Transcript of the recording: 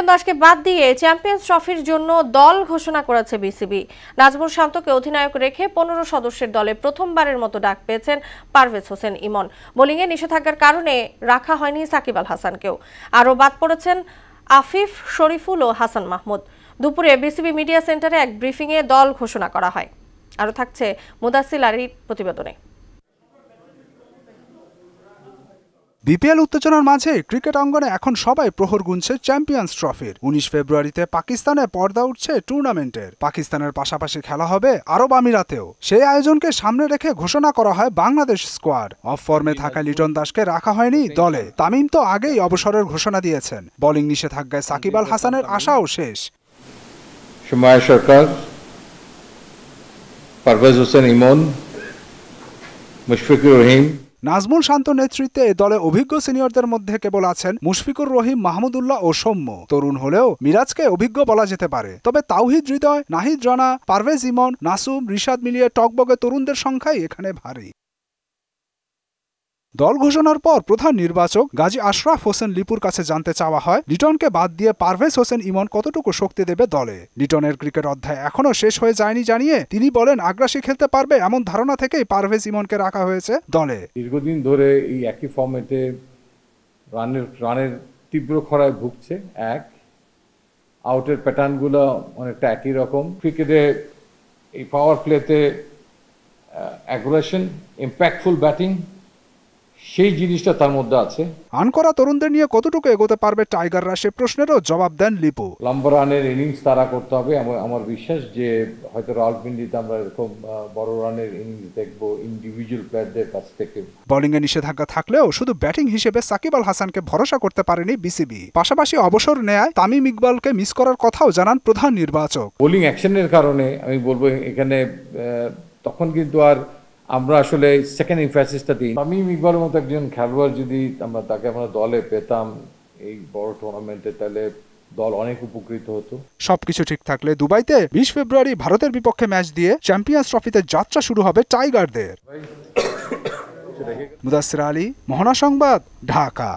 লিটন দাসকে বাদ দিয়ে চ্যাম্পিয়ন্স ট্রফির জন্য দল ঘোষণা করেছে বিসিবি। নাজমুল শান্তকে অধিনায়ক রেখে 15 সদস্যের দলে প্রথমবারের মতো ডাক পেয়েছেন পারভেজ হোসেন ইমন। বোলিংয়ে নিষেধাজ্ঞার কারণে রাখা হয়নি সাকিব আল হাসানকেও। আরও বাদ পড়েছেন আফিফ, শরীফুল ও হাসান মাহমুদ। দুপুরে বিসিবি মিডিয়া সেন্টারে এক ব্রিফিংয়ে দল ঘোষণা করা হয়। আরও থাকছে মুদাসিল আলীর প্রতিবেদনে। বিপিএল উত্তেজনার মাঝে ক্রিকেট অঙ্গনে এখন সবাই প্রহর গুনছে চ্যাম্পিয়ন্স ট্রফির। 19 ফেব্রুয়ারিতে পাকিস্তানে পর্দা উঠছে টুর্নামেন্টের। পাকিস্তানের পাশাপাশি খেলা হবে আরব আমিরাতেও। সেই আয়োজনকে সামনে রেখে ঘোষণা করা হয় বাংলাদেশ স্কোয়াড। অফ ফর্মে থাকা লিটন দাসকে রাখা হয়নি দলে। তামিম তো আগেই অবসরের ঘোষণা দিয়েছেন। বোলিং নিষেধাজ্ঞায় সাকিব আল হাসানের আশাও শেষ। সুমাইয়া সরকার, পারভেজ হোসেন ইমন, মুশফিকুর রহিম। নাজমুল শান্ত নেতৃত্বে এই দলে অভিজ্ঞ সিনিয়রদের মধ্যে কেবল আছেন মুশফিকুর রহিম, মাহমুদুল্লাহ ও সৌম্য। তরুণ হলেও মিরাজকে অভিজ্ঞ বলা যেতে পারে। তবে তাওহিদ হৃদয়, নাহিদ রানা, পারভেজ ইমন, নাসুম, রিশাদ মিলিয়ে টকবগে তরুণদের সংখ্যাই এখানে ভারী। দল ঘোষণার পর প্রধান নির্বাচক গাজী আশরাফ হোসেন লিপুর কাছে জানতে চাওয়া হয় লিটনকে বাদ দিয়ে পারভেজ হোসেন ইমন কতটুকু শক্তি দেবে দলে। লিটনের ক্রিকেট অধ্যায় এখনো শেষ হয়ে যায়নি জানিয়ে তিনি বলেন আগ্রাসী খেলতে পারবে এমন ধারণা থেকেই পারভেজ ইমনকে রাখা হয়েছে দলে। দীর্ঘদিন ধরে এই একই ফর্মেটে রানের তীব্র খরায় ভুগছে। আউটের প্যাটার্নগুলো অনেকটা একই রকম। ক্রিকেটে এই পাওয়ার প্লেতে অ্যাগ্রেশন, ইম্প্যাক্টফুল ব্যাটিং, সেই জিনিসটা তার মধ্যে আছে। রান করা তরুণদের নিয়ে কতটুকু এগোতে পারবে টাইগাররা, সে প্রশ্নেরও জবাব দেন লিপু। লম্বা রানের ইনিংস তারা করতে হবে। আমার বিশ্বাস যে হয়তো রাওয়ালপিন্ডিতে আমরা এরকম বড় রানের ইনিংস দেখবো ইন্ডিভিজুয়াল প্লেয়ারদের কাছ থেকে। বোলিংয়ে নিষেধাজ্ঞা থাকলেও শুধু ব্যাটিং হিসেবে সাকিব আল হাসানকে ভরসা করতে পারেনি বিসিবি। পাশাপাশি অবসর নেয় তামিম ইকবালকে মিস করার কথাও জানান প্রধান নির্বাচক। বোলিং অ্যাকশনের কারণে আমি বলবো এখানে তখন কিন্তু আর আমরা আসলে সেকেন্ড এমফাসিসটা দিই। তামিম ইকবালের মতো একজন খেলোয়াড় যদি তাকে আমরা দলে পেতাম এই বড় টুর্নামেন্টে, তাহলে দল অনেক উপকৃত হতো। সবকিছু ঠিক থাকলে দুবাইতে 20 ফেব্রুয়ারি ভারতের বিপক্ষে ম্যাচ দিয়ে চ্যাম্পিয়ন্স ট্রফিতে যাত্রা শুরু হবে টাইগারদের। মুদাসির আলী, মোহনা সংবাদ, ঢাকা।